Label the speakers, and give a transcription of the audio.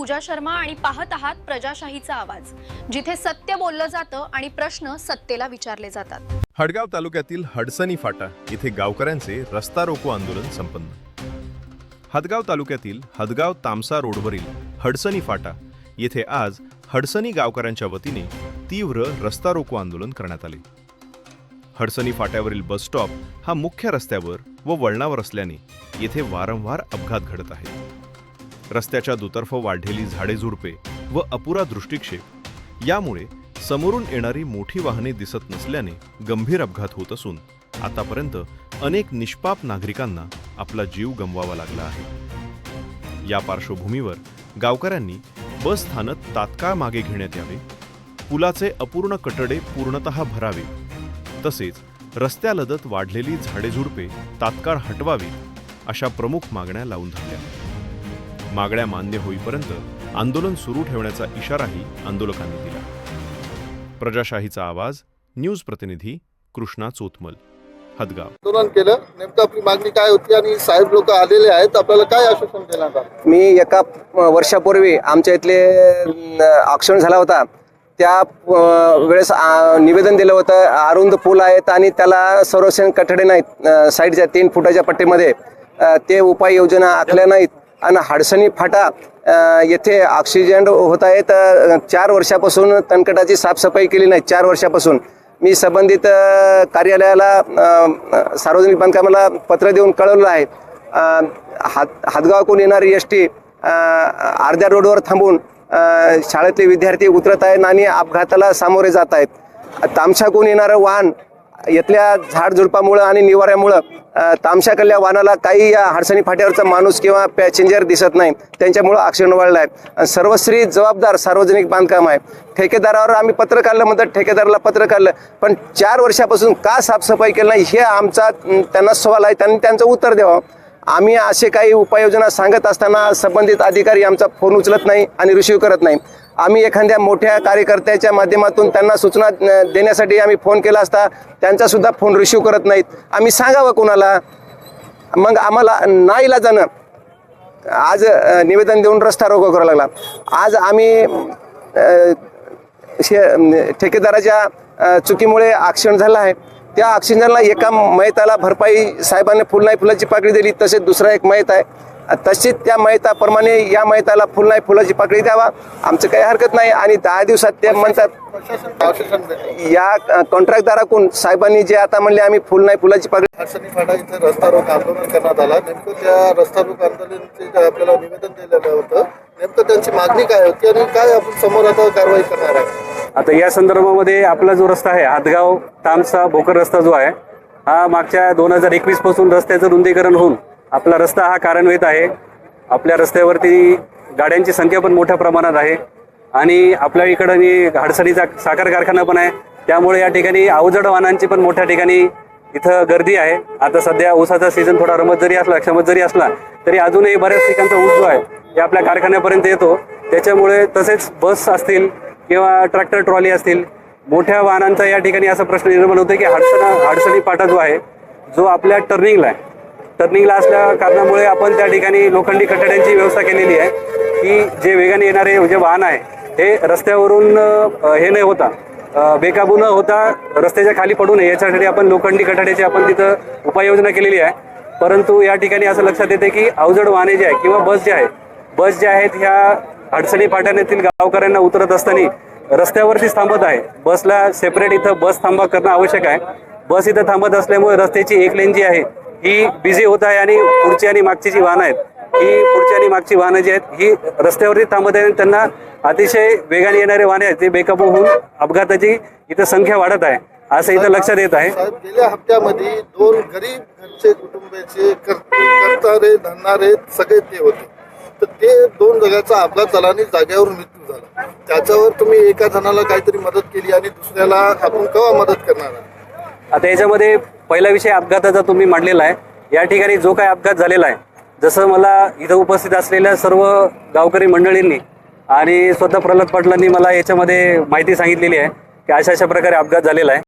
Speaker 1: पूजा शर्मा आणि पाहत आहात प्रजाशाहीचा आवाज, जिथे सत्य बोललं जातं आणि प्रश्न सत्तेला विचारले जातात।
Speaker 2: हदगाव तालुक्यातील हडसणी फाटा येथे गावकऱ्यांचे रस्ता रोको आंदोलन संपन्न। हदगाव तालुक्यातील हदगाव तामसा रोडवरील हडसणी फाटा येथे आज हडसणी गावकऱ्यांच्या वतीने तीव्र रस्ता रोको आंदोलन करण्यात आले। हडसणी फाट्यावरील बस स्टॉप हा मुख्य रस्त्यावर व वळणावर असल्याने येथे वारंवार अपघात घडत आहेत। रस्त्याच्या दुतर्फ वाढलेली झाडे झुडपे व अपुरा दृष्टिक्षेप यामुळे समोरून येणारी मोठी वाहने दिसत नसल्याने गंभीर अपघात होत असून आतापर्यंत अनेक निष्पाप नागरिकांना आपला जीव गमवावा लागला आहे। या पार्श्वभूमीवर गावकऱ्यांनी बस स्थानक तात्काळ मागे घेण्यात यावे, पुलाचे अपूर्ण कठडे पूर्णतः भरावे, तसेच रस्त्यालगत वाढलेली झाडेझुडपे तात्काळ हटवावी अशा प्रमुख मागण्या लावून धरल्या। मागण्या मान्य होईपर्यंत आंदोलन सुरू ठेवण्याचा इशाराही आंदोलकांनी दिला। प्रजाशाहीचा आवाज न्यूज प्रतिनिधी कृष्णा चोतमल, हदगाव।
Speaker 3: आंदोलन केलं, नेमकं आपली मागणी काय होती आणि साहेब लोक आलेले आहेत, आपल्याला काय आश्वासन देण्यात आलं?
Speaker 4: मी एका वर्षापूर्वी आमच्या इथले ॲक्सिडेंट झाला होता, त्या वेळेस निवेदन दिलं होतं। अरुंद पूल आहेत आणि त्याला संरक्षण कठडे नाहीत साईडच्या 3 फुटाच्या पट्टीमध्ये, ते उपाययोजना आखल्या नाहीत आणि हडसणी फाटा येथे ॲक्सिडेंट होत आहेत। 4 वर्षापासून तणकटाची साफसफाई केली नाही। 4 वर्षापासून मी संबंधित कार्यालयाला सार्वजनिक बांधकामाला पत्र देऊन कळवलं आहे। हदगावकडून येणारी एसटी अर्ध्या रोडवर थांबून शाळेतले विद्यार्थी उतरत आहेत आणि अपघाताला सामोरे जात आहेत। तामशाकडून येणारं वाहन इथल्या झाडझुडपामुळं आणि निवाऱ्यामुळं तामशाकडल्या वाहनाला काही या हडसणी फाट्यावरचा माणूस किंवा पॅसेंजर दिसत नाही, त्यांच्यामुळं ॲक्सिडेंट वाढला आहे। सर्वस्वी जबाबदार सार्वजनिक बांधकाम आहे। ठेकेदारावर आम्ही पत्र काढलं, म्हणतात ठेकेदाराला पत्र काढलं, पण 4 वर्षापासून का साफसफाई केली नाही हे आमचा त्यांना सवाल आहे, त्यांनी त्यांचं उत्तर द्यावं। आम्ही असे काही उपाययोजना सांगत असताना संबंधित अधिकारी आमचा फोन उचलत नाही आणि रिसीव्ह करत नाही। आम्ही एखाद्या मोठ्या कार्यकर्त्याच्या माध्यमातून त्यांना सूचना देण्यासाठी आम्ही फोन केला असता, त्यांचा सुद्धा फोन रिसीव्ह करत नाहीत। आम्ही सांगावं कोणाला? मग आम्हाला नाईलाजानं आज निवेदन देऊन रस्ता रोको करावा लागला। आज आम्ही ठेकेदाराच्या चुकीमुळे ॲक्सिडेंट झाला आहे। त्या ॲक्सिडेंटला एका मयताला भरपाई साहेबांनी फुल नाही फुलाची पाकळी दिली, तसेच दुसरा एक मयत आहे, तशीच त्या मयताप्रमाणे या मयताला फुल नाही फुलाची पाकळी द्यावा, आमचं काही हरकत नाही। आणि 10 दिवसात ते म्हणतात या कॉन्ट्रॅक्टदाराकडून साहेबांनी जे आता म्हणले आम्ही फुल नाही फुलाची पाकळी।
Speaker 3: हडसणी फाटा इथे रस्ता रोको आंदोलन करण्यात आला, नेमकं त्या रस्ता रोको आंदोलनाचे आपल्याला निवेदन दिलेलं होतं, नेमकं त्यांची मागणी काय होती आणि काय आपण समोर आता कारवाई करणार आहे?
Speaker 5: आता या संदर्भामध्ये आपला जो रस्ता आहे हदगाव तामसा भोकर रस्ता जो आहे हा मागच्या 2021 पासून रस्त्याचं रुंदीकरण होऊन आपला रस्ता हा कार्यान्वित आहे। आपल्या रस्त्यावरती गाड्यांची संख्या पण मोठ्या प्रमाणात आहे आणि आपल्या इकडं हडसणीचा साखर कारखाना पण आहे, त्यामुळे या ठिकाणी अवजड वाहनांची पण मोठ्या ठिकाणी इथं गर्दी आहे। आता सध्या ऊसाचा सीझन थोडा क्षमत जरी असला तरी अजूनही बऱ्याच ठिकाणचा ऊस जो आहे हे आपल्या कारखान्यापर्यंत येतो, त्याच्यामुळे तसेच बस असतील किंवा ट्रॅक्टर ट्रॉली असतील, मोठ्या वाहनांचा या ठिकाणी असा प्रश्न निर्माण होतो की हडसणी फाटा जो आहे जो आपल्या टर्निंगला असल्या कारणामुळे आपण त्या ठिकाणी लोखंडी कठड्यांची व्यवस्था केलेली आहे की जे वेगाने येणारे जे वाहन आहे हे रस्त्यावरून हे नाही होता बेकाबू न होता रस्त्याच्या खाली पडू नये याच्यासाठी आपण लोखंडी कठड्याची आपण तिथं उपाययोजना केलेली आहे। परंतु या ठिकाणी असं लक्षात येते की अवजड वाहने जे आहे किंवा बस जे आहेत ह्या हडसणी फाट्यातील गावकऱ्यांना उतरत असताना रस्त्यावरतीच थांबत आहे। बसला सेपरेट इथं बस थांबा करणं आवश्यक आहे। बस इथं थांबत असल्यामुळे रस्त्याची एक लेन जी आहे ही बिझी होत आहे आणि पुढची आणि मागची जी वाहनं आहेत ही पुढची आणि मागची वाहनं जी आहेत ही रस्त्यावरती थांबत आहे, त्यांना अतिशय वेगाने येणारे वाहने आहेत ते बेकाबू होऊन अपघाताची इथं संख्या वाढत आहे असं इथं लक्षात येत आहे।
Speaker 3: साहेब, गेल्या हप्त्यामध्ये 2 गरीब घरचे कुटुंबाचे करणारे धरणारे सगळे ते होते, तर ते 2 जणांचा अपघात झाला आणि जागेवर मृत्यू झाला। त्याच्यावर तुम्ही एका जणाला काहीतरी मदत केली आणि दुसऱ्याला आपण केव्हा मदत करणार?
Speaker 5: आता याच्यामध्ये पहिला विषय अपघाताचा तुम्ही मांडलेला आहे। या ठिकाणी जो काय अपघात झालेला आहे, जसं मला इथं उपस्थित असलेल्या सर्व गावकरी मंडळींनी आणि स्वतः प्रल्हाद पाटलांनी मला याच्यामध्ये माहिती सांगितलेली आहे की अशा प्रकारे अपघात झालेला आहे।